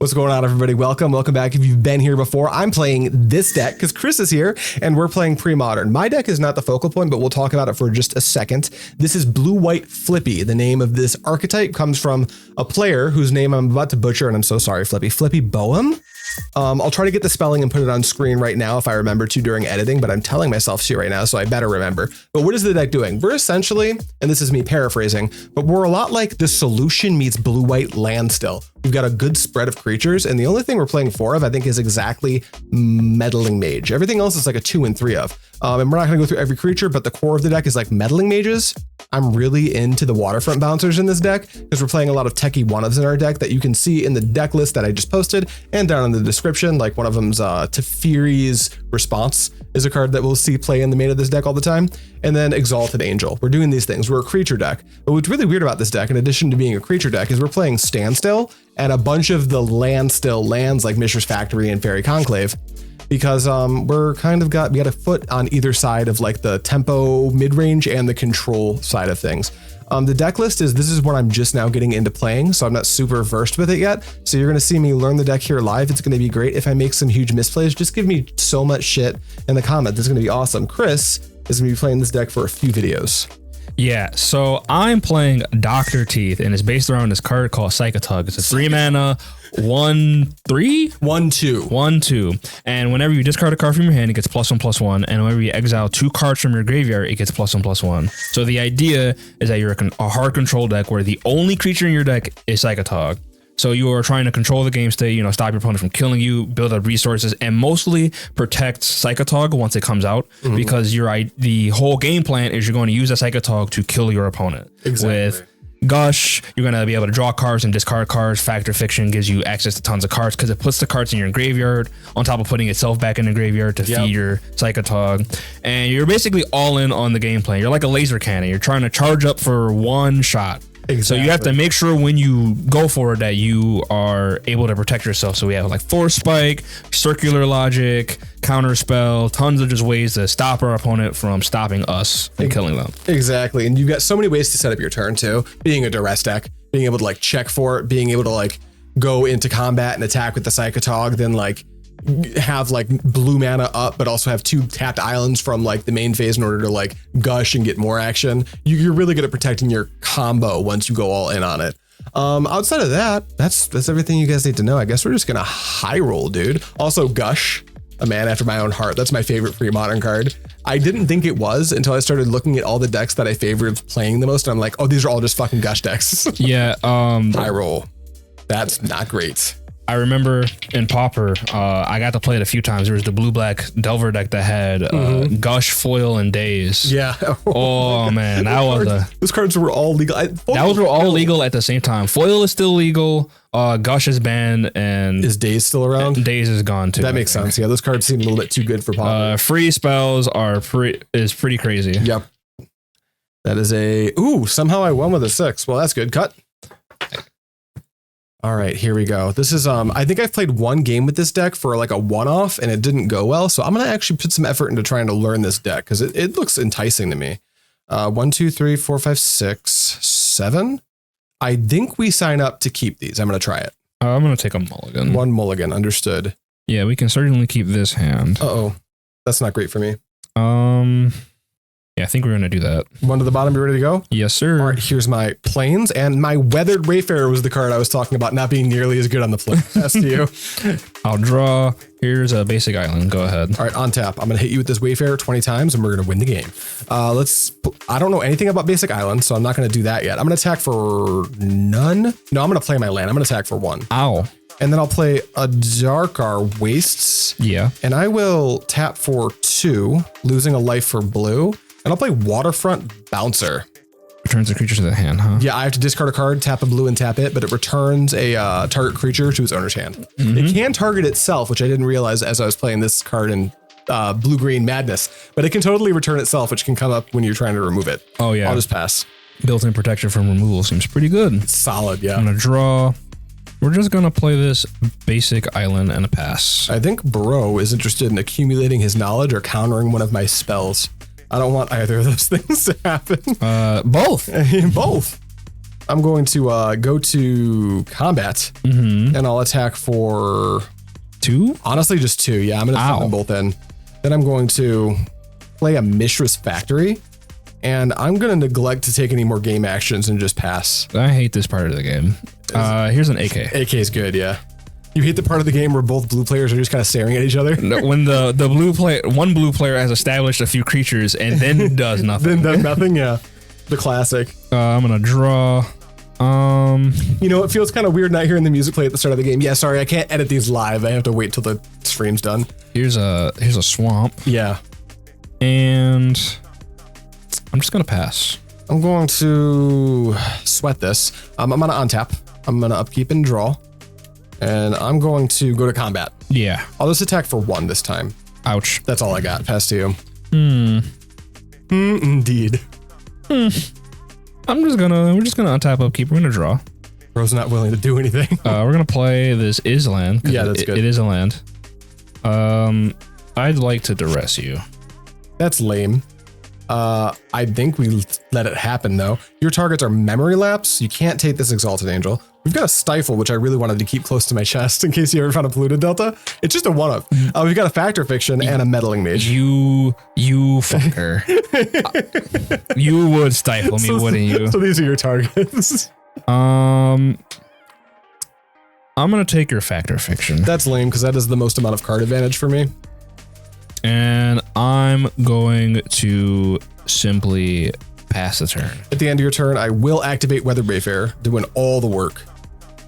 What's going on, everybody? Welcome back. If you've been here before, I'm playing this deck because Chris is here and we're playing Premodern. My deck is not the focal point, but we'll talk about it for just a second. This is Blue-White Flippi. The name of this archetype comes from a player whose name I'm about to butcher, and I'm so sorry, Flippi. Flippi Boehm? I'll try to get the spelling and put it on screen right now if I remember to during editing, but I'm telling myself to right now, so I better remember. But what is the deck doing? We're essentially, and this is me paraphrasing, but we're a lot like the Solution meets Blue-White Landstill. We've got a good spread of creatures, and the only thing we're playing 4 of, I think, is exactly Meddling Mage. Everything else is like a 2 and 3 of. And we're not going to go through every creature, but the core of the deck is like Meddling Mages. I'm really into the Waterfront Bouncers in this deck because we're playing a lot of techie one-ofs in our deck that you can see in the deck list that I just posted and down in the description. Like one of them's Teferi's Response is a card that we'll see play in the main of this deck all the time. And then Exalted Angel. We're doing these things. We're a creature deck. But what's really weird about this deck, in addition to being a creature deck, is we're playing Standstill and a bunch of the landstill lands like Mishra's Factory and Faerie Conclave. Because we got a foot on either side of like the tempo mid-range and the control side of things. The deck list this is what I'm just now getting into playing, so I'm not super versed with it yet. So you're gonna see me learn the deck here live. It's gonna be great. If I make some huge misplays, just give me so much shit in the comments. It's gonna be awesome. Chris is gonna be playing this deck for a few videos. Yeah, so I'm playing Dr.Teeth, and it's based around this card called Psychotug. It's a 3 mana, 1/3? 1/2. 1/2. And whenever you discard a card from your hand, it gets +1/+1. And whenever you exile 2 cards from your graveyard, it gets +1/+1. So the idea is that you're a hard control deck where the only creature in your deck is Psychotug. So you are trying to control the game state, stop your opponent from killing you, build up resources, and mostly protect Psychotug once it comes out, because the whole game plan is you're going to use that Psychotug to kill your opponent. Exactly. With Gush, you're going to be able to draw cards and discard cards. Fact or Fiction gives you access to tons of cards because it puts the cards in your graveyard on top of putting itself back in the graveyard to feed your Psychotug. And you're basically all in on the game plan. You're like a laser cannon. You're trying to charge up for one shot. Exactly. So you have to make sure when you go for it that you are able to protect yourself. So we have like Force Spike, Circular Logic, Counterspell, tons of just ways to stop our opponent from stopping us and killing them. Exactly. And you've got so many ways to set up your turn too. Being a Duress deck, being able to like check for it, being able to like go into combat and attack with the Psychotug, then like have like blue mana up, but also have 2 tapped islands from like the main phase in order to like gush and get more action. You're really good at protecting your combo once you go all in on it. Outside of that, that's everything you guys need to know. I guess we're just gonna high roll, dude. Also, Gush, a man after my own heart. That's my favorite Premodern card. I didn't think it was until I started looking at all the decks that I favored playing the most, and I'm like, oh, these are all just fucking Gush decks. Yeah. High roll. That's not great. I remember in Pauper, I got to play it a few times. There was the blue-black Delver deck that had Gush, Foil, and Daze. Yeah. Oh man, that was those cards were all legal. Those were all legal at the same time. Foil is still legal. Gush is banned, and is Daze still around? Daze is gone too. That makes sense. Yeah, those cards seem a little bit too good for Pauper. Free spells are pretty crazy. Yep. That is somehow I won with a 6. Well, that's good. Cut. All right, here we go. This is, I think I've played 1 game with this deck for like a one-off and it didn't go well. So I'm going to actually put some effort into trying to learn this deck because it looks enticing to me. 1, 2, 3, 4, 5, 6, 7. I think we sign up to keep these. I'm going to try it. I'm going to take a mulligan. 1 mulligan. Understood. Yeah, we can certainly keep this hand. Uh-oh. That's not great for me. Yeah, I think we're going to do that. 1 to the bottom. You ready to go? Yes, sir. All right, here's my planes. And my Weathered Wayfarer was the card I was talking about not being nearly as good on the flip. That's to you. I'll draw. Here's a basic island. Go ahead. All right, on tap. I'm going to hit you with this Wayfarer 20 times and we're going to win the game. I don't know anything about basic island, so I'm not going to do that yet. I'm going to attack for none. No, I'm going to play my land. I'm going to attack for 1. Ow. And then I'll play Adarkar Wastes. Yeah. And I will tap for 2, losing a life for blue. And I'll play Waterfront Bouncer. Returns a creature to the hand, huh? Yeah, I have to discard a card, tap a blue and tap it, but it returns a target creature to its owner's hand. It can target itself, which I didn't realize as I was playing this card in Blue-Green Madness, but it can totally return itself, which can come up when you're trying to remove it. Oh, yeah. I'll just pass. Built-in protection from removal seems pretty good. It's solid, yeah. I'm going to draw. We're just going to play this basic island and a pass. I think Bro is interested in accumulating his knowledge or countering one of my spells. I don't want either of those things to happen. Both. Both. I'm going to go to combat, and I'll attack for 2. Honestly, just 2. Yeah, I'm going to send them both in. Then I'm going to play a Mishra's Factory, and I'm going to neglect to take any more game actions and just pass. I hate this part of the game. Here's an AK. AK is good, yeah. You hate the part of the game where both blue players are just kind of staring at each other? When the one blue player has established a few creatures and then does nothing. Then does nothing, yeah. The classic. I'm going to draw. You know, it feels kind of weird not hearing the music play at the start of the game. Yeah, sorry, I can't edit these live. I have to wait till the stream's done. Here's a swamp. Yeah. And I'm just going to pass. I'm going to sweat this. I'm going to untap. I'm going to upkeep and draw. And I'm going to go to combat. Yeah. I'll just attack for 1 this time. Ouch. That's all I got. Pass to you. Indeed. We're just gonna untap upkeep. We're gonna draw. Bro's not willing to do anything. We're gonna play this is land. Yeah, that's good. It is a land. I'd like to duress you. That's lame. I think we let it happen though. Your targets are Memory Lapse. You can't take this Exalted Angel. We've got a Stifle, which I really wanted to keep close to my chest in case you ever found a polluted delta. It's just a 1-of. We've got a Factor Fiction and a Meddling Mage. You fucker. You would stifle me, wouldn't you? So these are your targets. I'm gonna take your Factor Fiction. That's lame because that is the most amount of card advantage for me. And I'm going to simply pass the turn. At the end of your turn, I will activate Weathered Wayfarer, doing all the work.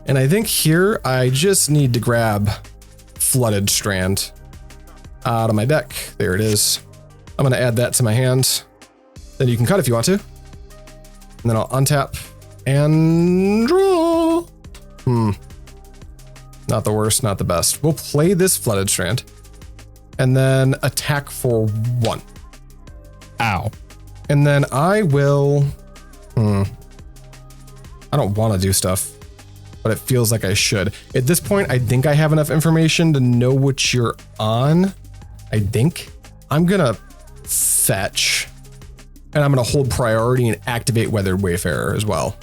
And I think here I just need to grab Flooded Strand out of my deck. There it is. I'm going to add that to my hand. Then you can cut if you want to. And then I'll untap and draw. Not the worst, not the best. We'll play this Flooded Strand and then attack for 1. Ow. And then I will, I don't want to do stuff, but it feels like I should. At this point, I think I have enough information to know what you're on. I think I'm going to fetch and I'm going to hold priority and activate Weathered Wayfarer as well.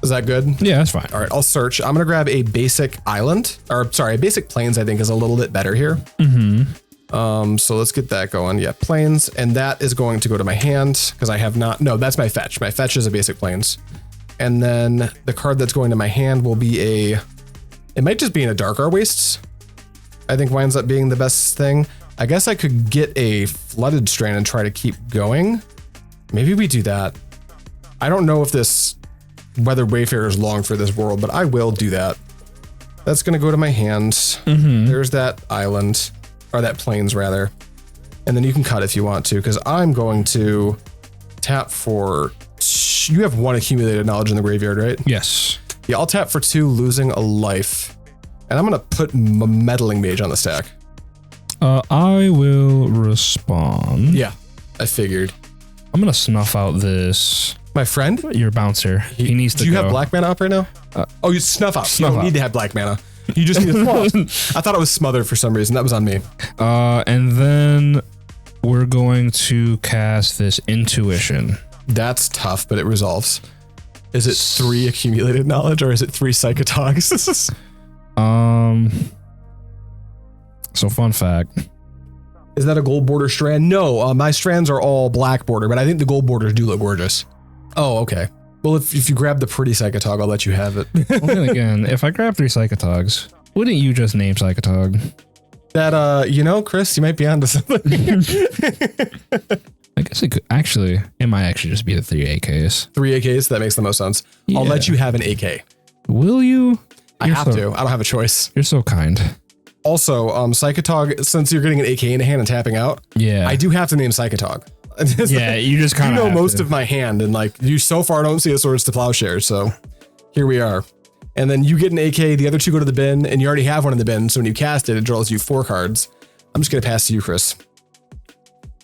Is that good? Yeah, that's fine. All right, I'll search. I'm going to grab a basic island, or sorry, a basic plains I think is a little bit better here. So let's get that going. Yeah, plains, and that is going to go to my hand because I have not. No, that's my fetch. My fetch is a basic plains, and then the card that's going to my hand will be a. It might just be an Adarkar Wastes. I think winds up being the best thing. I guess I could get a Flooded Strand and try to keep going. Maybe we do that. I don't know if this Weathered Wayfarer is long for this world, but I will do that. That's going to go to my hand. There's that island. Or that plains rather. And then you can cut if you want to, because I'm going to tap for, you have 1 accumulated knowledge in the graveyard, right? Yes. Yeah, I'll tap for 2, losing a life. And I'm going to put Meddling Mage on the stack. I will respond. Yeah, I figured. I'm going to snuff out this. My friend? Your bouncer. He needs to go. Do you have black mana up right now? Oh, you snuff out. You don't need to have black mana. You just need to I thought it was smother for some reason. That was on me. And then we're going to cast this Intuition. That's tough, but it resolves. Is it 3 accumulated knowledge or is it 3 psychotogs? So fun fact. Is that a gold border strand? No, my strands are all black border, but I think the gold borders do look gorgeous. Oh, okay. Well, if you grab the pretty Psychotog, I'll let you have it. Well, then again, if I grab 3 Psychotogs, wouldn't you just name Psychotog? That, you know, Chris, you might be onto something. I guess it could actually, it might actually just be the 3 AKs. 3 AKs, that makes the most sense. Yeah. I'll let you have an AK. Will you? I have to. I don't have a choice. You're so kind. Also, Psychotog, since you're getting an AK in hand and tapping out, yeah, I do have to name Psychotog. Yeah, you just kind of know most of my hand, and like you so far don't see a Swords to Plowshares, so here we are. And then you get an AK, the other 2 go to the bin, and you already have one in the bin, so when you cast it, it draws you 4 cards. I'm just gonna pass to you, Chris.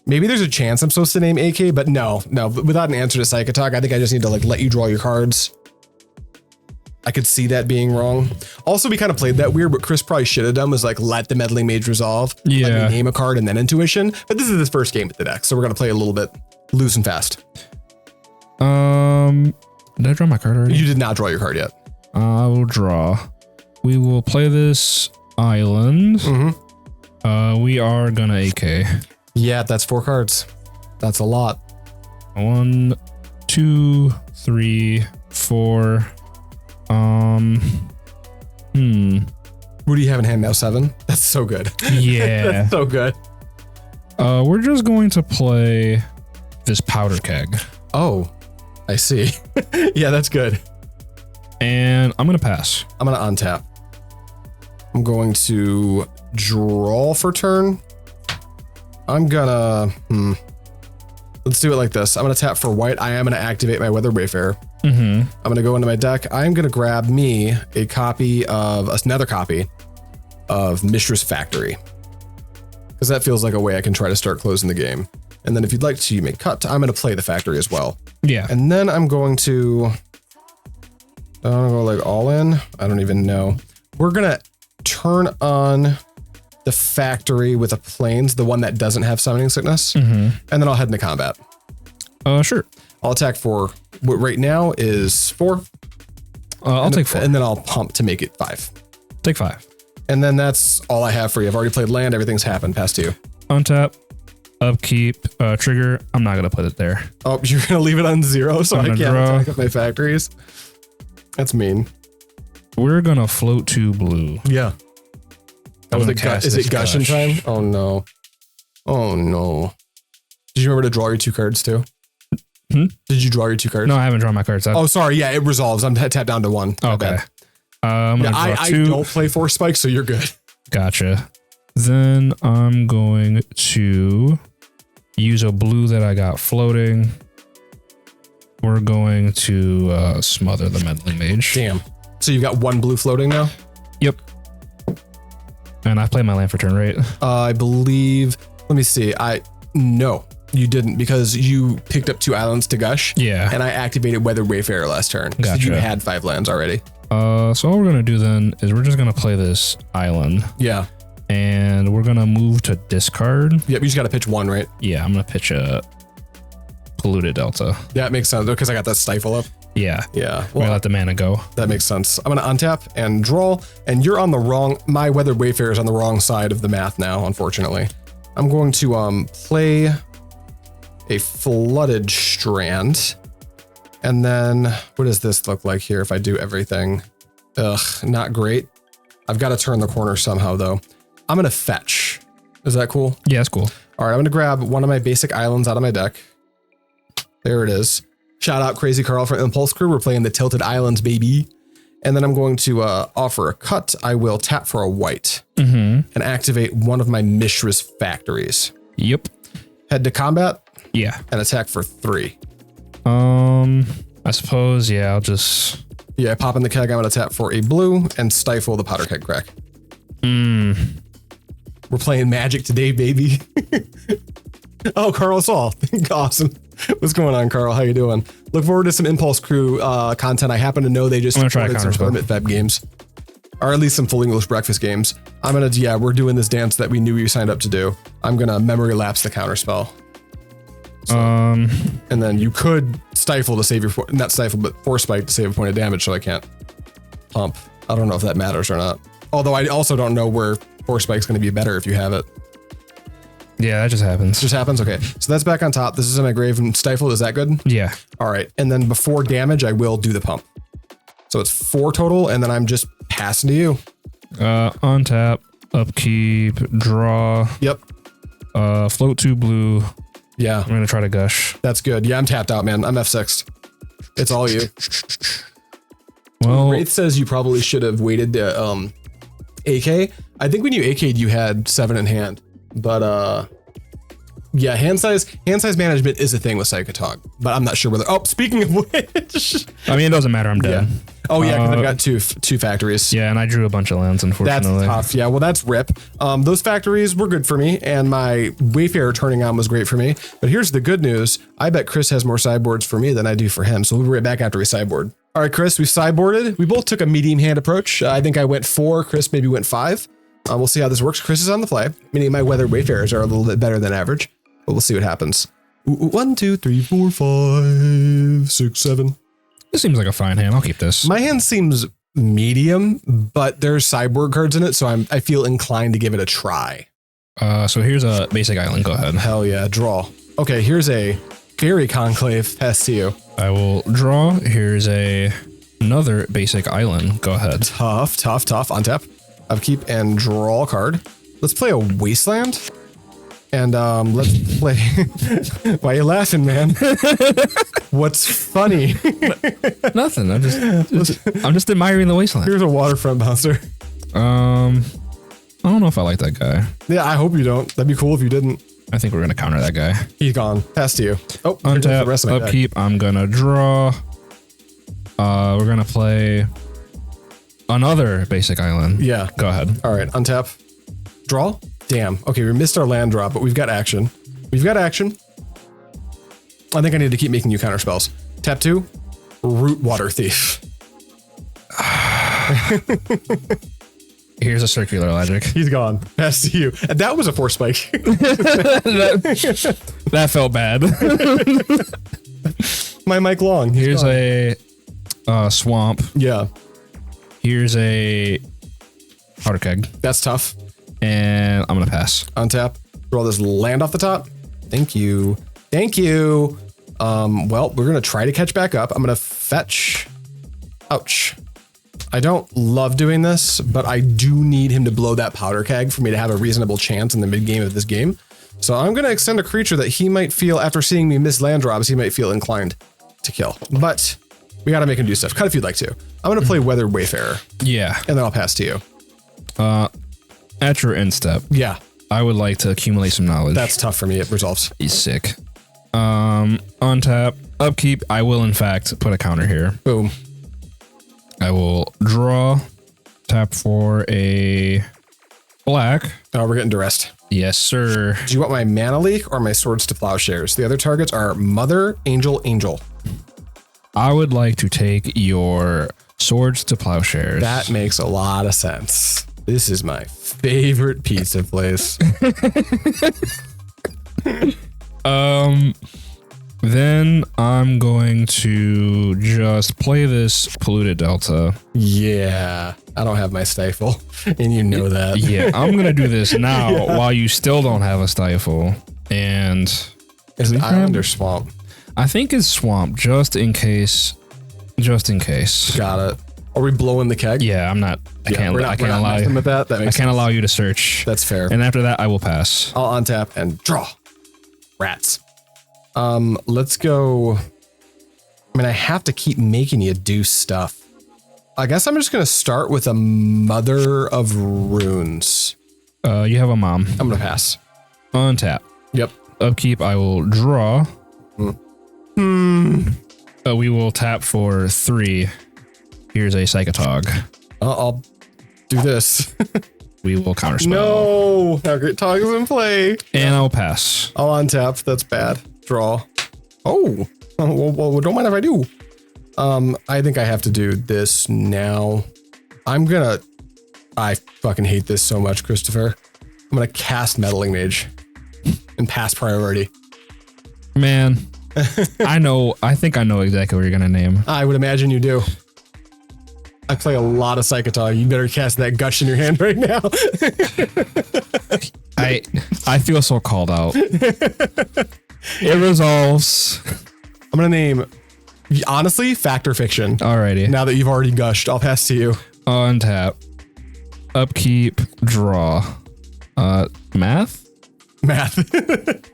Maybe there's a chance I'm supposed to name AK, but no, without an answer to Psychotog, I think I just need to like let you draw your cards. I could see that being wrong. Also, we kind of played that weird. What Chris probably should have done was like let the Meddling Mage resolve. Yeah. Let me name a card and then Intuition. But this is his first game with the deck, so we're gonna play a little bit loose and fast. Did I draw my card already? You did not draw your card yet. I will draw. We will play this island. We are gonna AK. Yeah, that's 4 cards. That's a lot. 1, 2, 3, 4. What do you have in hand now? 7? That's so good. Yeah. That's so good. We're just going to play this powder keg. Oh, I see. Yeah, that's good. And I'm going to pass. I'm going to untap. I'm going to draw for turn. I'm gonna, let's do it like this. I'm gonna tap for white. I am gonna activate my Weathered Wayfarer. I'm gonna go into my deck. I'm gonna grab me a copy of, another copy of Mishra's Factory. Because that feels like a way I can try to start closing the game. And then if you'd like to, you may cut. I'm gonna play the factory as well. Yeah. And then I'm going to, I don't go like all in. I don't even know. We're gonna turn on the factory with a plains, the one that doesn't have summoning sickness, and then I'll head into combat. Sure. I'll attack for what right now is 4. I'll take 4. And then I'll pump to make it 5. Take 5. And then that's all I have for you. I've already played land. Everything's happened. Pass to you. Untap, upkeep, trigger. I'm not going to put it there. Oh, you're going to leave it on 0 so I can't draw. attack with my factories? That's mean. We're going to float to blue. Yeah. That was is it gush in time? Gush. Oh no. Oh no. Did you remember to draw your 2 cards too? Did you draw your 2 cards? No, I haven't drawn my cards. Oh, sorry. Yeah, it resolves. I'm tapped down to 1. Okay. I'm gonna draw 2. I don't play 4 spikes, so you're good. Gotcha. Then I'm going to use a blue that I got floating. We're going to smother the Meddling Mage. Damn. So you've got 1 blue floating now? Yep. And I play my land for turn, right? I believe, let me see. No, you didn't, because you picked up 2 islands to gush. Yeah. And I activated Weathered Wayfarer last turn. Gotcha. So you had 5 lands already. So all we're going to do then is we're just going to play this island. Yeah. And we're going to move to discard. Yep, you just got to pitch 1, right? Yeah, I'm going to pitch a Polluted Delta. Yeah, it makes sense, because I got that Stifle up. Yeah. Yeah. Well, let the mana go. That makes sense. I'm going to untap and draw, and you're on the wrong, my Weathered Wayfarer is on the wrong side of the math now, unfortunately. I'm going to play a Flooded Strand, and then what does this look like here if I do everything? Ugh, not great. I've got to turn the corner somehow though. I'm going to fetch. Is that cool? Yeah, it's cool. All right, I'm going to grab one of my basic islands out of my deck. There it is. Shout out Crazy Carl from Impulse Crew. We're playing the Tilted Islands, baby. And then I'm going to offer a cut. I will tap for a white and activate one of my Mishra's factories. Yep. Head to combat. Yeah. And attack for 3. I suppose, yeah, I'll just... Yeah, pop in the keg. I'm going to tap for a blue and stifle the powder keg crack. We're playing Magic today, baby. Oh, Carl Saul. Awesome. What's going on, Carl? How you doing? Look forward to some Impulse Crew content. I happen to know they just started some tournament Feb games, or at least some full English breakfast games. I'm gonna, yeah, we're doing this dance that we knew you signed up to do. I'm gonna memory lapse the counterspell. So, and then you could stifle to save your, not stifle, but force spike to save a point of damage, so I can't pump. I don't know if that matters or not. Although I also don't know where force spike's gonna be better if you have it. Yeah, that just happens. Just happens? Okay. So that's back on top. This is in my grave and stifled. Is that good? Yeah. All right. And then before damage, I will do the pump. So it's 4 total, and then I'm just passing to you. Untap, upkeep, draw. Yep. Float 2 blue. Yeah. I'm going to try to gush. That's good. Yeah, I'm tapped out, man. I'm F6. It's all you. Well, Wraith says you probably should have waited to AK. I think when you AK'd, you had 7 in hand. But yeah, hand size management is a thing with Psychotog, but I'm not sure whether. Oh, speaking of which, I mean, it doesn't matter. I'm dead. Yeah. Oh yeah, because I've got two factories. Yeah, and I drew a bunch of lands, unfortunately. That's tough. Yeah, well, that's rip. Those factories were good for me, and my Wayfarer turning on was great for me. But here's the good news: I bet Chris has more sideboards for me than I do for him. So we'll be right back after we sideboard. All right, Chris, we sideboarded. We both took a medium hand approach. I think I went 4. Chris maybe went 5. We'll see how this works. Chris is on the fly, meaning my Weathered Wayfarers are a little bit better than average, but we'll see what happens. 1, 2, 3, 4, 5, 6, 7. This seems like a fine hand. I'll keep this. My hand seems medium, but there's sideboard cards in it, so I feel inclined to give it a try. So here's a basic island. Go ahead. Hell yeah, draw. Okay, here's a Faerie Conclave. Pass to you. I will draw. Here's another basic island. Go ahead. Tough. Untap. Upkeep and draw a card. Let's play a Wasteland. And let's play. Why are you laughing, man? What's funny? Nothing. I'm just admiring the Wasteland. Here's a Waterfront Bouncer. I don't know if I like that guy. Yeah, I hope you don't. That'd be cool if you didn't. I think we're gonna counter that guy. He's gone. Pass to you. Oh, untap. Upkeep. I'm gonna draw. We're gonna play another basic island. Yeah. Go ahead. All right. Untap. Draw. Damn. Okay, we missed our land drop, but we've got action. I think I need to keep making you counter spells. Tap 2. Rootwater Thief. Here's a circular logic. He's gone. Pass to you. And that was a force spike. that felt bad. My mic long. Here's a swamp. Yeah. Here's a powder keg. That's tough. And I'm gonna pass. Untap. Draw this land off the top. Thank you. Well, we're gonna try to catch back up. I'm gonna fetch. Ouch. I don't love doing this, but I do need him to blow that powder keg for me to have a reasonable chance in the mid game of this game. So I'm gonna extend a creature that he might feel, after seeing me miss land drops, he might feel inclined to kill. But we gotta make him do stuff. Cut if you'd like to. I'm gonna play Weathered Wayfarer. Yeah. And then I'll pass to you. At your end step. Yeah. I would like to accumulate some knowledge. That's tough for me. It resolves. He's sick. Untap. Upkeep. I will in fact put a counter here. Boom. I will draw. Tap for a black. Oh, we're getting Duress. Yes, sir. Do you want my Mana Leak or my Swords to Plowshares? The other targets are Mother, Angel. I would like to take your Swords to Plowshares. That makes a lot of sense. This is my favorite pizza place. Then I'm going to just play this Polluted Delta. Yeah, I don't have my Stifle, and you know that. Yeah, I'm gonna do this now while you still don't have a Stifle. And is it Island or Swamp? I think it's Swamp, just in case. Got it. Are we blowing the keg? Yeah, I'm not. I can't allow you. With that. I can't allow you to search. That's fair. And after that, I will pass. I'll untap and draw. Rats. Let's go. I mean, I have to keep making you do stuff. I guess I'm just gonna start with a Mother of Runes. You have a mom. I'm gonna pass. Untap. Yep. Upkeep. I will draw. We will tap for 3. Here's a Psychotog. I'll do this. We will counterspell. No, now Great Tog is in play. And I'll pass. I'll untap. That's bad. Draw. Oh, well, don't mind if I do. I think I have to do this now. I fucking hate this so much, Christopher. I'm gonna cast Meddling Mage and pass priority. Man, I think I know exactly what you're gonna name. I would imagine you do. I play a lot of Psychotog. You better cast that gush in your hand right now. I feel so called out. It resolves. I'm gonna name, honestly, Fact or Fiction. Alrighty. Now that you've already gushed, I'll pass to you. Untap. Upkeep. Draw. Math?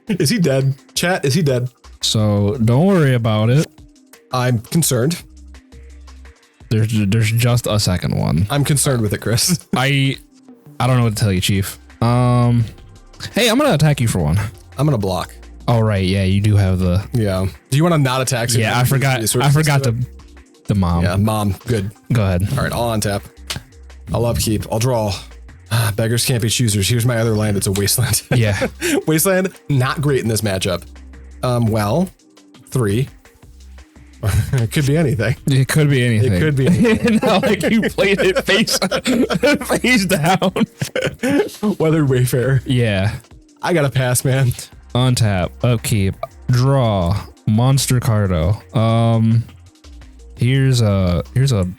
Is he dead? Chat, is he dead? So don't worry about it. I'm concerned. There's just a second one. I'm concerned with it, Chris. I don't know what to tell you, Chief. Hey, I'm gonna attack you for one. I'm gonna block. All right, yeah, you do have the. Yeah. Do you want to not attack? So yeah, I forgot the mom. Yeah, mom. Good. Go ahead. All right, I'll untap. I'll upkeep. I'll draw. Beggars can't be choosers. Here's my other land. It's a Wasteland. Yeah. Wasteland, not great in this matchup. Well, 3. It could be anything. It could be anything. It could be anything. Not like you played it face down. Weathered Wayfarer. Yeah. I got to pass, man. Untap, upkeep, draw, monster cardo. Here's a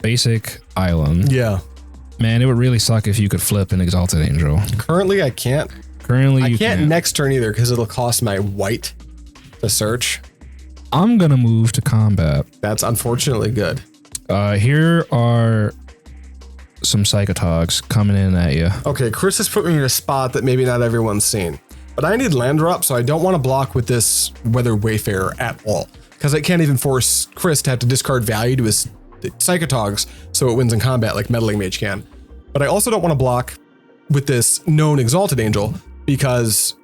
basic island. Yeah. Man, it would really suck if you could flip an Exalted Angel. Currently, I can't. I can't next turn either because it'll cost my white to search. I'm gonna move to combat. That's unfortunately good. Here are some Psychotogs coming in at you. Okay, Chris has put me in a spot that maybe not everyone's seen. But I need land drop, so I don't want to block with this Weathered Wayfarer at all. Because I can't even force Chris to have to discard value to his Psychotogs so it wins in combat like Meddling Mage can. But I also don't want to block with this known Exalted Angel, because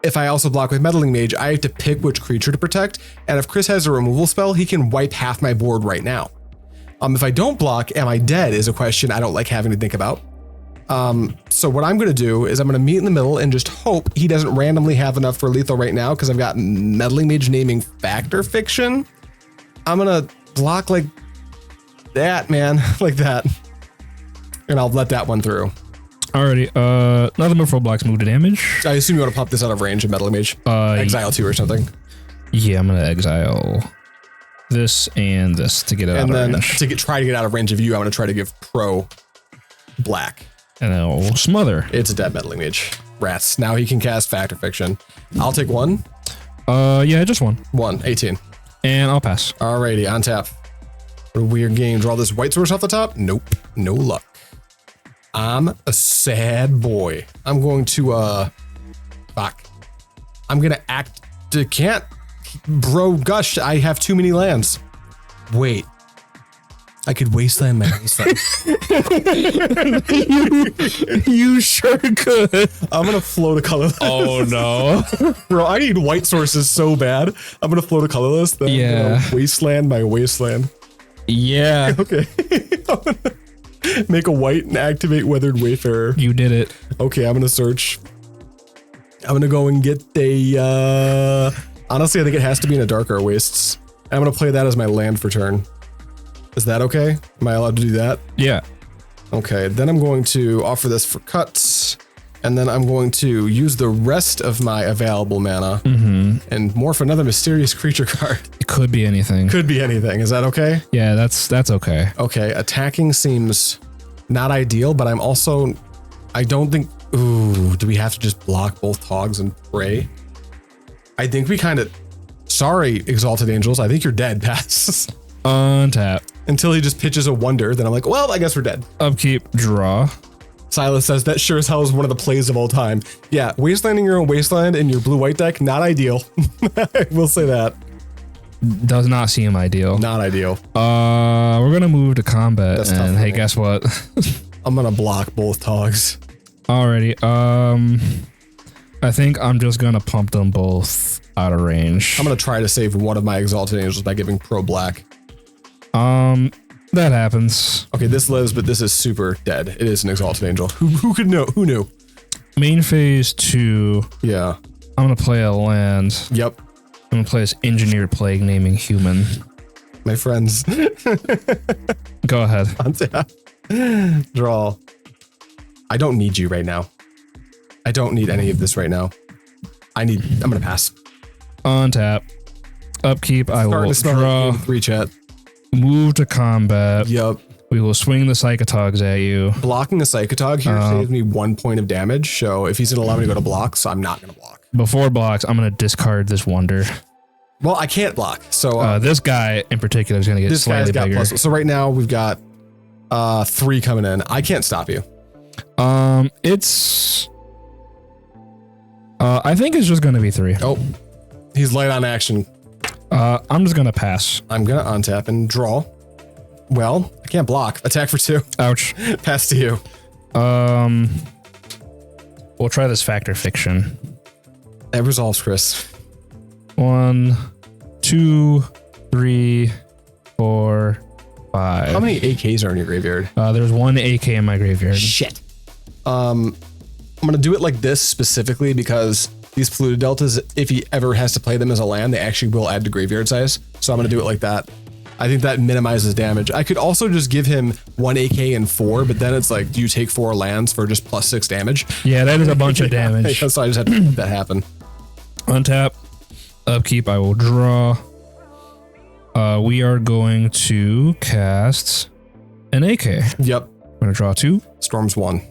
if I also block with Meddling Mage, I have to pick which creature to protect. And if Chris has a removal spell, he can wipe half my board right now. If I don't block, am I dead is a question I don't like having to think about. So what I'm going to do is I'm going to meet in the middle and just hope he doesn't randomly have enough for lethal right now, because I've got Meddling Mage naming Factor Fiction. I'm going to block like that, man, like that. And I'll let that one through. Alrighty, nothing but 4 blocks move to damage. I assume you want to pop this out of range of Meddling Mage. Exile 2 or something. Yeah, I'm going to exile this and this to get it out of range. And then try to get out of range of you, I'm going to try to give Pro black. And then we'll smother. It's a dead Meddling Mage. Rats. Now he can cast Factor Fiction. I'll take 1. Yeah, just 1. 1, 18. And I'll pass. Alrighty, on tap. What a weird game. Draw this white source off the top? Nope. No luck. I'm a sad boy. I'm going to, fuck. I'm going to act, can't, bro, gush, I have too many lands. Wait. I could wasteland my wasteland. You sure could. I'm going to float a colorless. Oh, no. Bro, I need white sources so bad. I'm going to float a colorless. Then I'm gonna wasteland my wasteland. Yeah. Okay. Make a white and activate Weathered Wayfarer. You did it. Okay, I'm gonna search. I'm gonna go and get a, honestly, I think it has to be an Adarkar Wastes. I'm gonna play that as my land for turn. Is that okay? Am I allowed to do that? Yeah. Okay, then I'm going to offer this for cuts. And then I'm going to use the rest of my available mana and morph another mysterious creature card. It could be anything. Could be anything. Is that okay? Yeah, that's okay. Okay, attacking seems not ideal, but I'm also, I don't think, ooh, do we have to just block both Togs and pray? I think we kind of, sorry, Exalted Angels, I think you're dead, pass. Untap. Until he just pitches a wonder, then I'm like, well, I guess we're dead. Upkeep, draw. Silas says that sure as hell is one of the plays of all time. Yeah, wastelanding your own wasteland in your blue-white deck, not ideal. I will say that. Does not seem ideal. Not ideal. We're gonna move to combat, That's and hey, guess what? I'm gonna block both Togs. Alrighty. I think I'm just gonna pump them both out of range. I'm gonna try to save one of my Exalted Angels by giving Pro Black. That happens. Okay, this lives, but this is super dead. It is an Exalted Angel. Who could know? Who knew? Main phase 2. Yeah. I'm gonna play a land. Yep. I'm gonna play this Engineered Plague naming Human. My friends. Go ahead. Untap. Draw. I don't need you right now. I don't need any of this right now. I'm gonna pass. Untap. Upkeep. I will draw. 3 chat. Move to combat. Yep. We will swing the Psychotogs at you. Blocking a Psychotog here saves me 1 point of damage. So if he's gonna allow me to go to block, so I'm not gonna block. Before blocks, I'm gonna discard this wonder. Well, I can't block. So this guy in particular is gonna get slightly bigger. So right now we've got 3 coming in. I can't stop you. It's I think it's just gonna be 3. Oh, he's light on action. I'm just gonna pass. I'm gonna untap and draw. Well, I can't block. Attack for 2. Ouch. Pass to you. We'll try this Factor Fiction. It resolves, Chris. 1, 2, 3, 4, 5. How many AKs are in your graveyard? There's 1 AK in my graveyard. Shit. I'm gonna do it like this specifically because these polluted deltas, if he ever has to play them as a land, they actually will add to graveyard size. So I'm gonna do it like that. I think that minimizes damage. I could also just give him 1 AK and 4, but then it's like, do you take 4 lands for just +6 damage? Yeah, that is a bunch of damage. So I just had to let that happen. Untap. Upkeep, I will draw. We are going to cast an AK. Yep. We're going to draw 2. Storm's 1.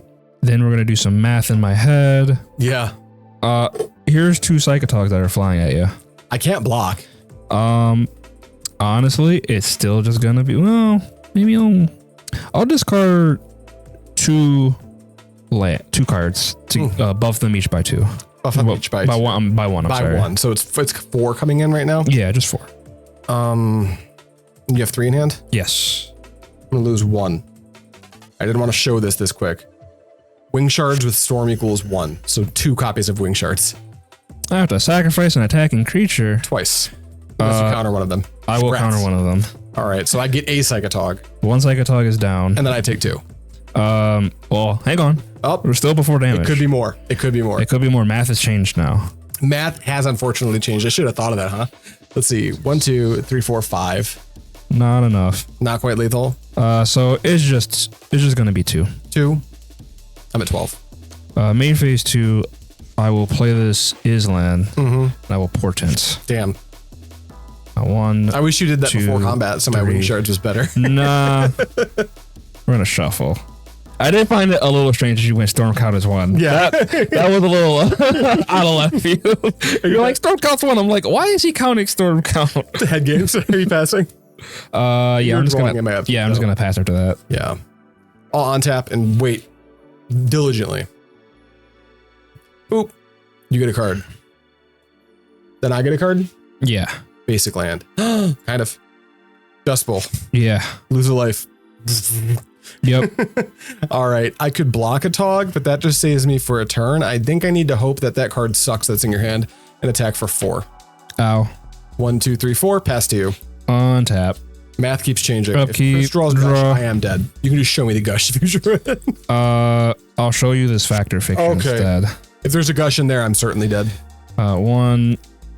Then we're going to do some math in my head. Yeah. Here's 2 Psychotogs that are flying at you. I can't block. Honestly, it's still just going to be, well, maybe I'll discard 2 cards to buff them each by 2. Buff them each by 2. By 1, I'm by sorry. 1. So it's 4 coming in right now? Yeah, just 4. You have 3 in hand? Yes. I'm going to lose 1. I didn't want to show this quick. Wing Shards with Storm equals 1. So 2 copies of Wing Shards. I have to sacrifice an attacking creature. Twice. Unless you counter one of them. I will counter one of them. All right, so I get a Psychotog. 1 Psychotog is down. And then I take 2. Well, hang on. Oh, we're still before damage. It could be more. It could be more. It could be more. Math has changed now. Math has unfortunately changed. I should have thought of that, huh? Let's see. 1, 2, 3, 4, 5. Not enough. Not quite lethal. So it's just gonna be 2. 2. I'm at 12. Main phase 2. I will play this Island. And I will Portent. Damn. 1. I wish you did that 2, before combat, so my 3. Wing Shards was better. Nah. We're gonna shuffle. I did find it a little strange that you went Storm Count as 1. Yeah. That was a little out of left field. You're like, Storm Count's 1. I'm like, why is he counting Storm Count? Head games. Are you passing? Yeah, I'm just gonna pass after that. Yeah. I'll untap and wait diligently. Boop. You get a card. Then I get a card? Yeah. Basic land. Kind of. Dust Bowl. Yeah. Lose a life. Yep. All right. I could block a Tog, but that just saves me for a turn. I think I need to hope that card sucks that's in your hand and attack for 4. Ow. 1, 2, 3, 4. Pass to you. Untap. Math keeps changing. Upkeep, if first draws draw. Gush, I am dead. You can just show me the Gush if you're sure. I'll show you this Factor Fiction instead. If there's a Gush in there, I'm certainly dead. 1,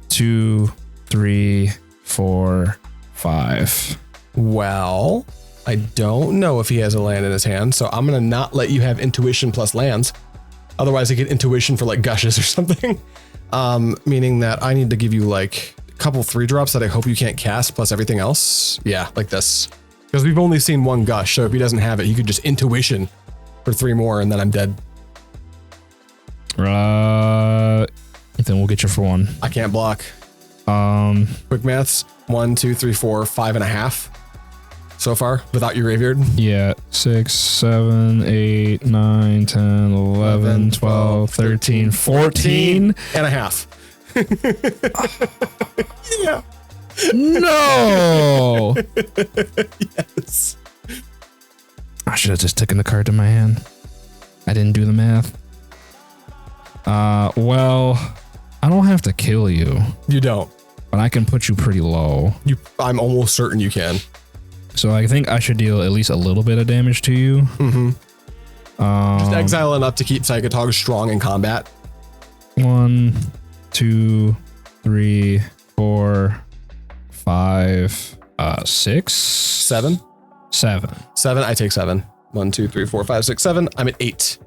2, 3, 4, 5. Well, I don't know if he has a land in his hand, so I'm going to not let you have Intuition plus lands. Otherwise, I get Intuition for like Gushes or something. Meaning that I need to give you like a couple 3-drops that I hope you can't cast plus everything else. Yeah, like this. Because we've only seen 1 Gush, so if he doesn't have it, he could just Intuition for 3 more and then I'm dead. Then we'll get you for 1. I can't block. Quick maths. 1, 2, 3, 4, 5.5 so far without your graveyard. Yeah. 6, 7, 8, 9, 10, 11, 12, 13, 14 and a half. Yeah. No. Yes. I should have just taken the card to my hand. I didn't do the math. Well, I don't have to kill you. You don't. But I can put you pretty low. I'm almost certain you can. So I think I should deal at least a little bit of damage to you. Just exile enough to keep Psychotog strong in combat. 1, 2, 3, 4, 5, 6, 7. 7. 7. I take 7. 1, 2, 3, 4, 5, 6, 7. I'm at 8.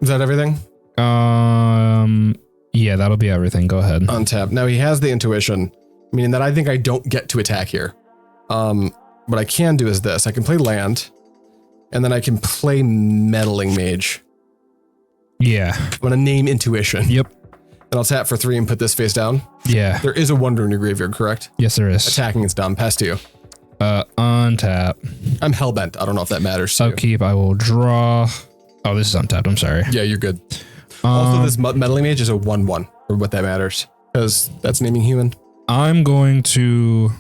Is that everything? Yeah, that'll be everything. Go ahead. Untap. Now he has the Intuition, meaning that I think I don't get to attack here. What I can do is this. I can play land, and then I can play Meddling Mage. Yeah. I'm going to name Intuition. Yep. Then I'll tap for 3 and put this face down. Yeah. There is a Wonder in your graveyard, correct? Yes, there is. Attacking is dumb. Pass to you. Untap. I'm hellbent. I don't know if that matters to you. Upkeep, I will draw. Oh, this is untapped. I'm sorry. Yeah, you're good. Also, this Meddling Mage is a 1/1, for what that matters, because that's naming human. I'm going to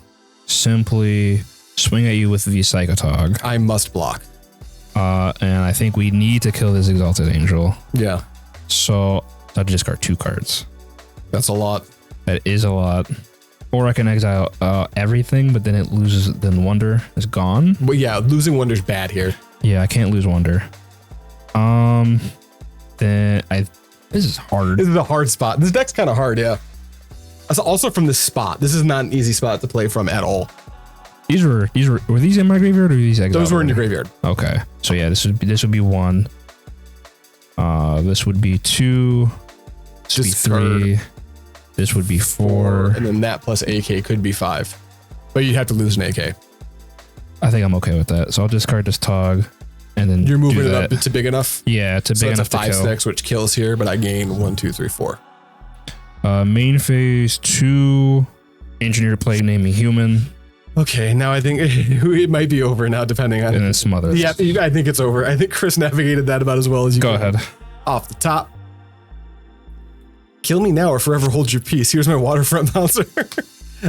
simply swing at you with the Psychotog. I must block. And I think we need to kill this Exalted Angel. Yeah. So I'll discard 2 cards. That's a lot. That is a lot. Or I can exile everything, but then it loses, then Wonder is gone. But yeah, losing Wonder's bad here. Yeah, I can't lose Wonder. This is hard. This is a hard spot. This deck's kind of hard, yeah. Also from this spot. This is not an easy spot to play from at all. Were these in my graveyard or were these exiled? Those were in your graveyard. Okay. So yeah, this would be 1. This would be 2. This would be 3. This would be 4. And then that plus AK could be 5. But you'd have to lose an AK. I think I'm okay with that. So I'll discard this Tog, and then you're moving it up to big enough. Yeah, to big enough to kill. 5/6, which kills here, but I gain 1, 2, 3, 4. Main phase 2, Engineer Plague, name me human. Okay, now I think it might be over now, depending on. And then some others. Yeah, I think it's over. I think Chris navigated that about as well as you Go can. ahead. Off the top. Kill me now or forever hold your peace. Here's my Waterfront Bouncer.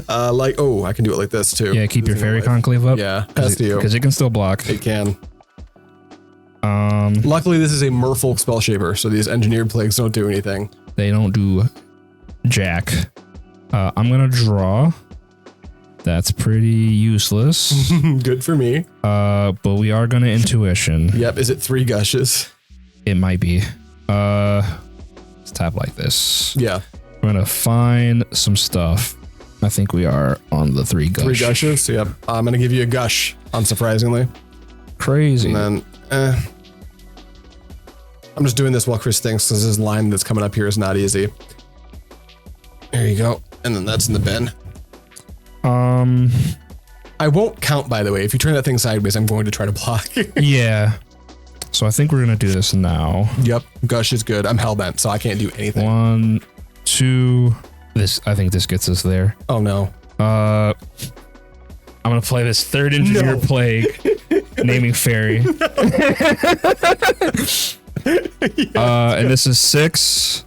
I can do it like this too. Yeah, keep your Faerie Conclave up. Yeah, that's you. Because it can still block. It can. Luckily, this is a Merfolk spell shaper, so these engineered plagues don't do anything. They don't do jack. I'm gonna draw. That's pretty useless. Good for me. But we are gonna intuition. Yep. Is it 3 gushes? It might be. Let's tap like this. Yeah. We're gonna find some stuff. I think we are on the 3 gush. 3 gushes. Yep. I'm gonna give you a gush. Unsurprisingly. Crazy. And then, I'm just doing this while Chris thinks, because this line that's coming up here is not easy. There you go. And then that's in the bin. I won't count, by the way. If you turn that thing sideways, I'm going to try to block. Yeah. So I think we're gonna do this now. Yep. Gush is good. I'm hellbent, so I can't do anything. 1, 2. I think this gets us there. Oh no. I'm gonna play this 3rd Engineer Plague, naming Fairy. And this is 6,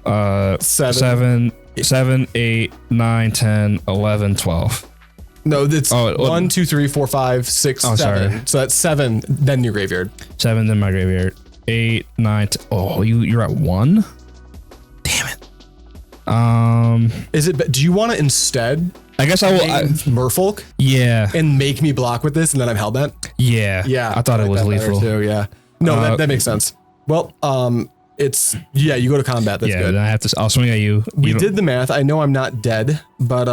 7, 8, 9, 10, 11, 12. No, it's 1, 2, 3, 4, 5, 6, 7. Sorry. So that's 7, then your graveyard. 7, then my graveyard. 8, 9, 10. Oh, you're at 1? Damn it. Is it? Do you want to instead? I guess I will. Merfolk. Yeah. And make me block with this, and then I'm hellbent. Yeah. Yeah. I thought it was lethal too. Yeah. No, that makes sense. Well, it's you go to combat. That's good. Then I have to. I'll swing at you. We did the math. I know I'm not dead, but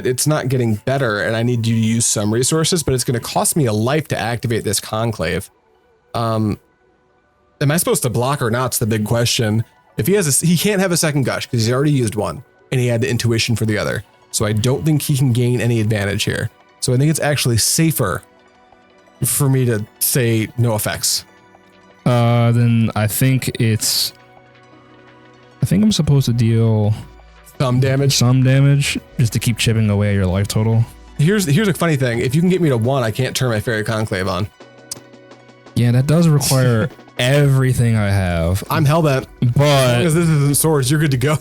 it's not getting better, and I need you to use some resources. But it's going to cost me a life to activate this conclave. Am I supposed to block or not? It's the big question. If he can't have a second gush because he's already used one, and he had the intuition for the other. So I don't think he can gain any advantage here. So I think it's actually safer for me to say no effects. Then I think I'm supposed to deal some damage just to keep chipping away at your life total. Here's a funny thing. If you can get me to 1, I can't turn my Faerie Conclave on. Yeah, that does require everything I have. I'm hellbent. But because this isn't swords, you're good to go.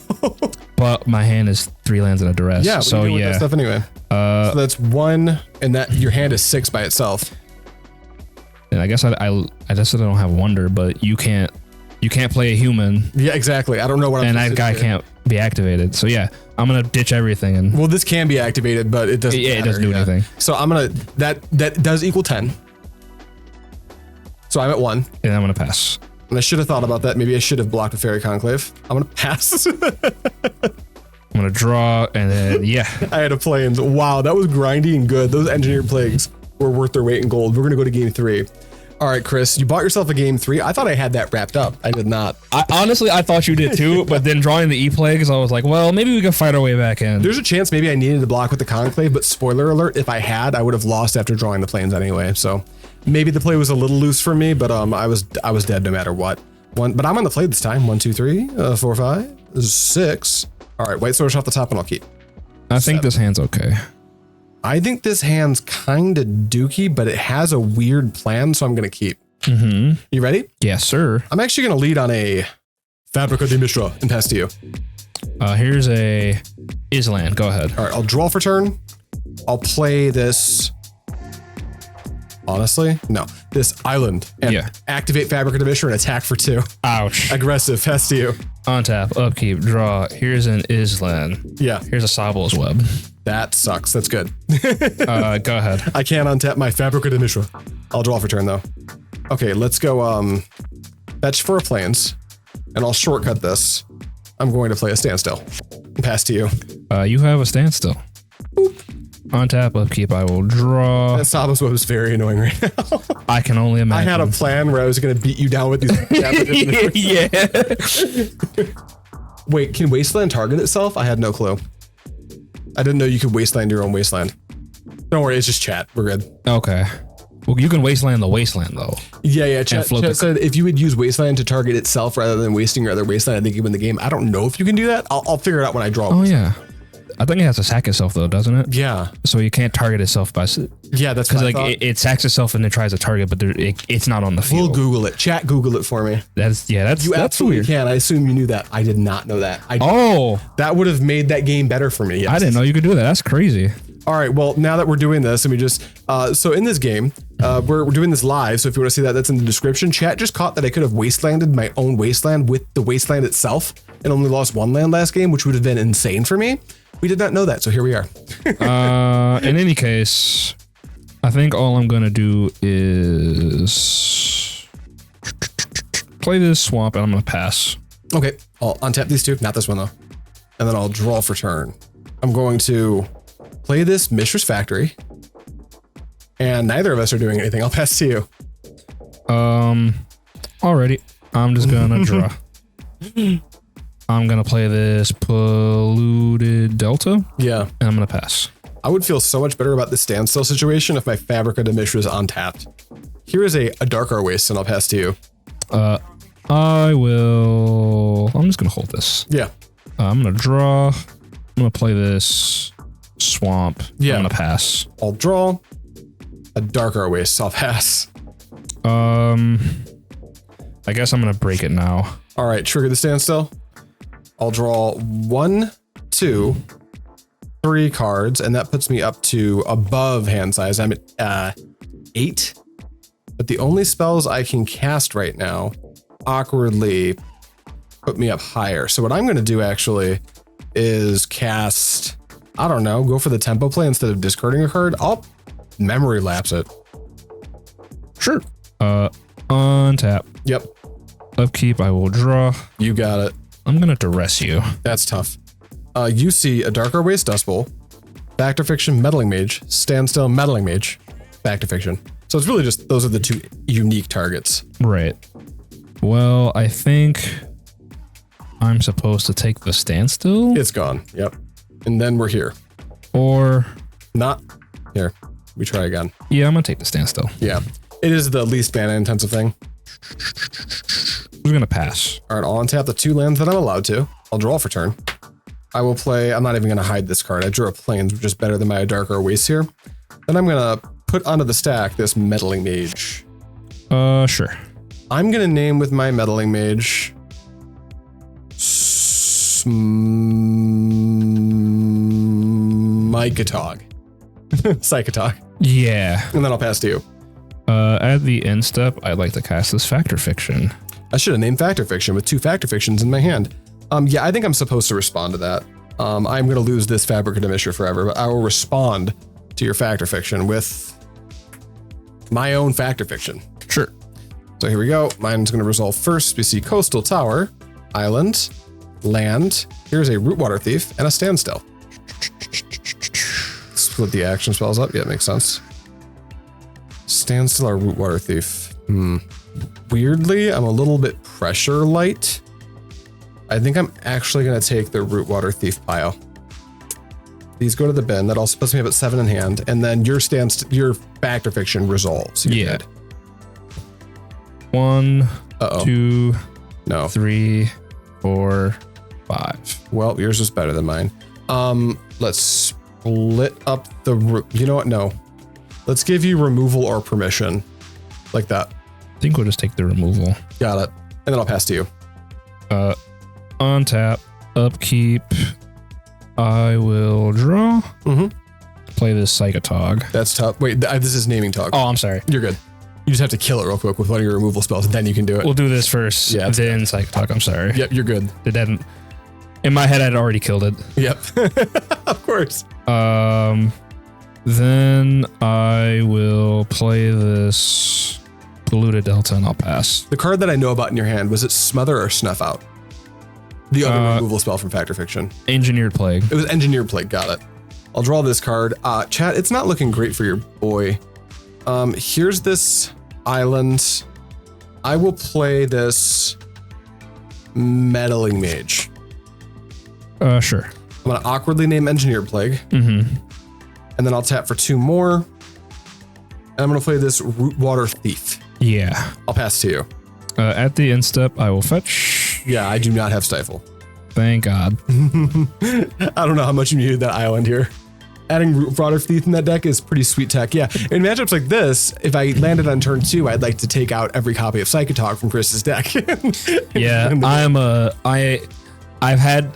But my hand is 3 lands and a duress. Yeah, so with that stuff anyway. So that's 1, and that your hand is 6 by itself. And I guess I just said I don't have wonder, but you can't play a human. Yeah, exactly. I don't know what I'm. And that guy can't be activated. So yeah, I'm gonna ditch everything and. Well, this can be activated, but it doesn't. Yeah, it doesn't do anything. So I'm gonna that does equal 10. So I'm at 1. And I'm gonna pass. And I should have thought about that. Maybe I should have blocked the Faerie Conclave. I'm gonna pass. I'm gonna draw, and then yeah. I had a plains. Wow, that was grindy and good. Those engineered plagues were worth their weight in gold. We're gonna go to game 3. All right, Chris, you bought yourself a game 3. I thought I had that wrapped up. I did not. Honestly, I thought you did too, but then drawing the E-Plagues, I was like, well, maybe we can fight our way back in. There's a chance maybe I needed to block with the Conclave, but spoiler alert, if I had, I would have lost after drawing the plains anyway. So maybe the play was a little loose for me, but I was dead no matter what. But I'm on the play this time. 1, 2, 3, 4, 5, 6. All right, white source off the top, and I'll keep. I think this hand's okay. I think this hand's kind of dookie, but it has a weird plan, so I'm going to keep. Mm-hmm. You ready? Yes, sir. I'm actually going to lead on a Fabrica de Mishra and pass to you. Here's a Island. Go ahead. All right, I'll draw for turn. I'll play this. Honestly, no. This island and activate Fabrica de Mishra and attack for 2. Ouch. Aggressive. Pass to you. Untap, upkeep, draw. Here's an Island. Yeah. Here's a Sabol's Web. That sucks. That's good. Go ahead. I can't untap my Fabrica de Mishra. I'll draw for turn though. Okay, let's go fetch for a plains, and I'll shortcut this. I'm going to play a Standstill. Pass to you. You have a Standstill. Boop. Untap, upkeep, I will draw. That Sabol's Web is very annoying right now. I can only imagine. I had a plan where I was going to beat you down with these. Yeah. Wait, can Wasteland target itself? I had no clue. I didn't know you could Wasteland your own Wasteland. Don't worry, it's just chat. We're good. Okay. Well, you can Wasteland the Wasteland, though. Yeah. Chat said if you would use Wasteland to target itself rather than wasting your other Wasteland, I think you win the game. I don't know if you can do that. I'll figure it out when I draw. Oh, yeah. I think it has to sack itself, though, doesn't it? Yeah. So you can't target itself by... Yeah, that's because like it sacks itself and it tries to target, but it's not on the field. We'll Google it. Chat, Google it for me. That's absolutely weird. Can. I assume you knew that. I did not know that. That would have made that game better for me. Yes. I didn't know you could do that. That's crazy. All right. Well, now that we're doing this, let me just so in this game, we're doing this live. So if you want to see that, that's in the description. Chat just caught that I could have wastelanded my own wasteland with the wasteland itself and only lost one land last game, which would have been insane for me. We did not know that, so here we are. In any case, I think all I'm gonna do is play this swamp and I'm gonna pass. Okay, I'll untap these two, not this one though. And then I'll draw for turn. I'm going to play this Mishra's Factory. And neither of us are doing anything. I'll pass to you. Alrighty. I'm just gonna draw. I'm gonna play this Polluted Delta. Yeah. And I'm gonna pass. I would feel so much better about this Standstill situation if my Fabrica de Mishra is untapped. Here is a Adarkar Wastes, and I'll pass to you. I'm just gonna hold this. Yeah. I'm gonna draw. I'm gonna play this swamp. Yeah. I'm gonna pass. I'll draw. Adarkar Wastes, I'll pass. I guess I'm gonna break it now. All right, trigger the Standstill. I'll draw 1, 2, 3 cards, and that puts me up to above hand size. I'm at 8, but the only spells I can cast right now awkwardly put me up higher. So what I'm going to do actually is cast, I don't know, go for the tempo play instead of discarding a card. I'll Memory Lapse it. Sure. Untap. Yep. Upkeep, I will draw. You got it. I'm gonna Duress you. That's tough. You see Adarkar Wastes Dust Bowl, Fact or Fiction Meddling Mage, Standstill Meddling Mage, Fact or Fiction. So it's really just those are the two unique targets. Right. Well, I think I'm supposed to take the Standstill. It's gone. Yep. And then we're here. Or not here. We try again. Yeah, I'm gonna take the Standstill. Yeah. It is the least mana intensive thing. Who's gonna pass? All right, I'll untap the 2 lands that I'm allowed to. I'll draw for turn. I will play, I'm not even gonna hide this card. I drew a Plains, which is better than my Adarkar Wastes here. Then I'm gonna put onto the stack this Meddling Mage. Sure. I'm gonna name with my Meddling Mage Mycotog. Psychotog. Yeah. And then I'll pass to you. At the end step, I'd like to cast this Fact or Fiction. I should have named Fact or Fiction with 2 Fact or Fictions in my hand. Yeah, I think I'm supposed to respond to that. I'm going to lose this Fabrica de Mishra forever, but I will respond to your Fact or Fiction with my own Fact or Fiction. Sure. So here we go. Mine's going to resolve first. We see Coastal Tower, Island, Land. Here's a Rootwater Thief and a Standstill. Split the action spells up. Yeah, it makes sense. Standstill or Rootwater Thief? Weirdly, I'm a little bit pressure light. I think I'm actually going to take the Rootwater Thief pile. These go to the bin. That also puts me up at 7 in hand. And then your Fact or Fiction resolves. Yeah. 1, 2, 3, 4, 5. Well, yours is better than mine. Let's split up the... You know what? No. Let's give you removal or permission. Like that. I think we'll just take the removal. Got it. And then I'll pass to you. Untap, upkeep. I will draw. Play this Psychotog. That's tough. Wait, this is naming Tog. Oh, I'm sorry. You're good. You just have to kill it real quick with one of your removal spells, and then you can do it. We'll do this first. Yeah, then Psychotog. I'm sorry. Yep, you're good. It hadn't. In my head, I'd already killed it. Yep. Of course. Then I will play this Polluted Delta and I'll pass. The card that I know about in your hand, was it Smother or Snuff Out? The other removal spell from Fact or Fiction. Engineered Plague. It was Engineered Plague, got it. I'll draw this card. Chat, it's not looking great for your boy. Here's this island. I will play this Meddling Mage. Sure. I'm gonna awkwardly name Engineered Plague. and then I'll tap for 2 more. And I'm going to play this Rootwater Thief. Yeah. I'll pass to you. At the end step, I will fetch. Yeah, I do not have Stifle. Thank God. I don't know how much you needed that island here. Adding Rootwater Thief in that deck is pretty sweet tech. Yeah, in matchups like this, if I landed on turn 2, I'd like to take out every copy of Psychotog from Chris's deck. Yeah, I've had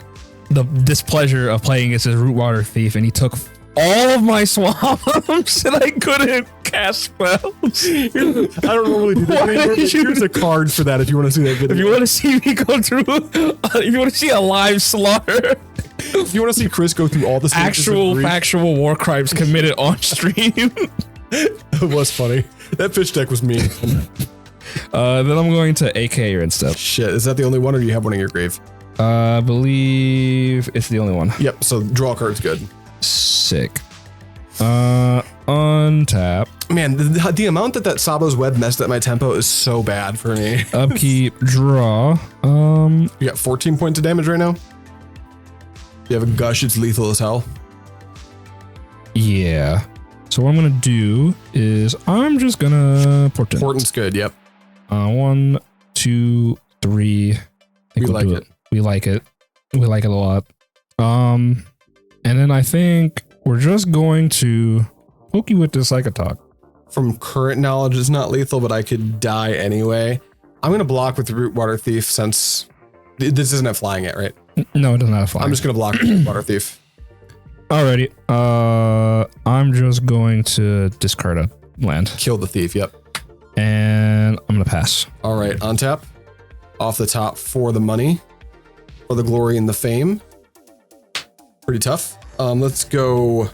the displeasure of playing against this Rootwater Thief, and he took all of my swamps, and I couldn't cast spells. I don't normally do that anymore, but here's a card for that if you want to see that video. If you want to see me go through, if you want to see a live slaughter, if you want to see Chris go through all the factual war crimes committed on stream. It was funny. That fish deck was mean. Then I'm going to AK your instep. Shit, is that the only one, or do you have one in your grave? I believe it's the only one. Yep, so draw card's good. Sick. Untap. Man, the amount that Sabo's web messed up my tempo is so bad for me. Upkeep, draw. You got 14 points of damage right now? You have a gush, it's lethal as hell. Yeah. So what I'm gonna do is I'm just gonna portent. Portent's good, yep. 1, 2, 3. I think We like it. We like it. We like it a lot. And then I think we're just going to poke you with the Psychotog. From current knowledge, it's not lethal, but I could die anyway. I'm going to block with the Rootwater Thief since this isn't flying yet, right? No, it doesn't have flying. I'm just going to block with Rootwater Thief. Alrighty. I'm just going to discard a land. Kill the thief, yep. And I'm going to pass. All right, on tap. Off the top for the money. For the glory and the fame. Pretty tough. Let's go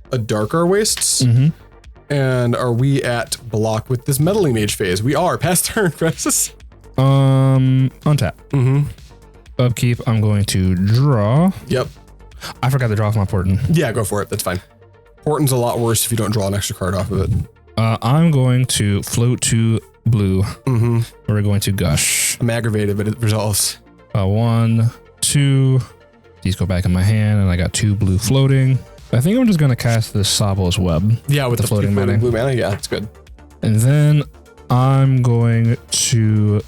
Adarkar Wastes. And are we at block with this Meddling Mage phase? We are. Past turn, Francis. Untap. Upkeep, I'm going to draw. Yep. I forgot to draw off my Portent. Yeah, go for it. That's fine. Portent's a lot worse if you don't draw an extra card off of it. I'm going to float to blue. We're going to gush. I'm aggravated, but it resolves. 1, 2. These go back in my hand, and I got 2 blue floating. I think I'm just going to cast this Sabo's Web. Yeah, with the floating mana. Blue mana, yeah, it's good. And then I'm going to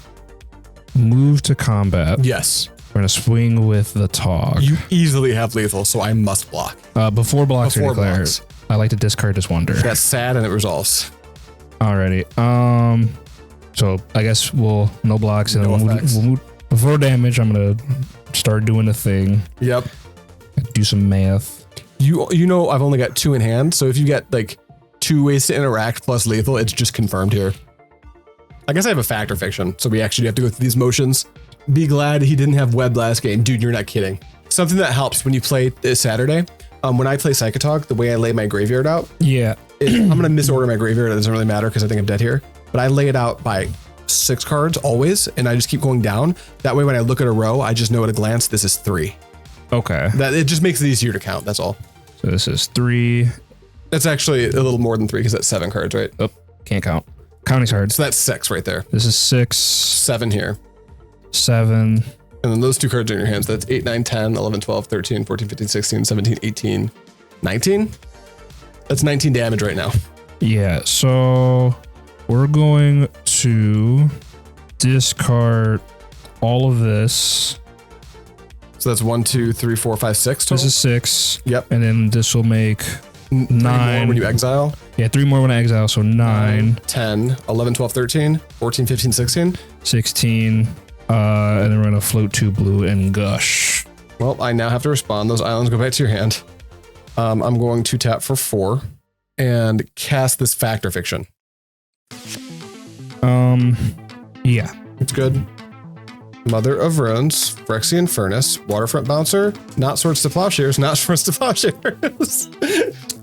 move to combat. Yes. We're going to swing with the Tog. You easily have lethal, so I must block. Before blocks are declared, I like to discard this Wonder. That's sad, and it resolves. Alrighty. So I guess we'll no blocks, and we'll move. Before damage, I'm going to start doing the thing. Yep. Do some math. You know I've only got 2 in hand, so if you get like 2 ways to interact plus lethal, it's just confirmed here. I guess I have a Factor Fiction, so we actually have to go through these motions. Be glad he didn't have web last game. Dude, you're not kidding. Something that helps when you play this Saturday, when I play Psychotog, the way I lay my graveyard out, yeah, I'm going to misorder my graveyard. It doesn't really matter because I think I'm dead here, but I lay it out by 6 cards always, and I just keep going down. That way when I look at a row, I just know at a glance this is 3. Okay. That it just makes it easier to count, that's all. So this is 3. That's actually a little more than 3 because that's 7 cards, right? Oh, can't count. Counting cards. So that's 6 right there. This is 6. 7 here. 7. And then those 2 cards are in your hands. That's 8, 9, 10, 11, 12, 13, 14, 15, 16, 17, 18, 19. That's 19 damage right now. Yeah, so we're going to discard all of this. So that's 1, 2, 3, 4, 5, 6 total? This is 6. Yep. And then this will make 9. 3 more when you exile? Yeah, 3 more when I exile, so 9. 10, 11, 12, 13, 14, 15, 16. 16. And then we're going to float 2 blue and gush. Well, I now have to respond. Those islands go back to your hand. I'm going to tap for 4 and cast this Factor Fiction. Yeah. It's good. Mother of Runes, Phyrexian Furnace, Waterfront Bouncer, not Swords to Plowshares, not Swords to Plowshares.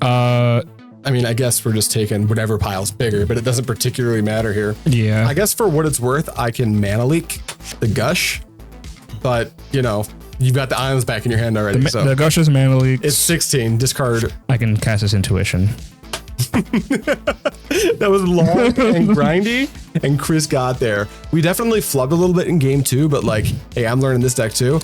I mean, I guess we're just taking whatever pile's bigger, but it doesn't particularly matter here. Yeah. I guess for what it's worth, I can mana leak the gush, but you know, you've got the islands back in your hand already. The gush is mana leak. It's 16, discard. I can cast this Intuition. That was long and grindy, and Chris got there. We definitely flubbed a little bit in game 2, but like, hey, I'm learning this deck too.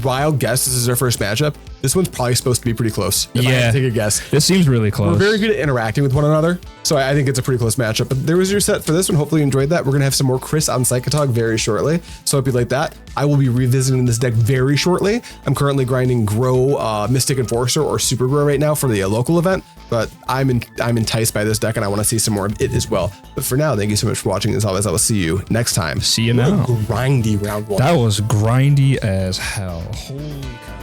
Wild Guess, this is our first matchup. This one's probably supposed to be pretty close. If I had to take a guess. This seems really close. We're very good at interacting with one another, so I think it's a pretty close matchup. But there was your set for this one. Hopefully you enjoyed that. We're going to have some more Chris on Psychotog very shortly, so hope you like that. I will be revisiting this deck very shortly. I'm currently grinding Grow Mystic Enforcer or Super Grow right now for the local event, but I'm enticed by this deck and I want to see some more of it as well. But for now, thank you so much for watching. As always, I will see you next time. See you now. Grindy round one. That was grindy as hell. Holy cow.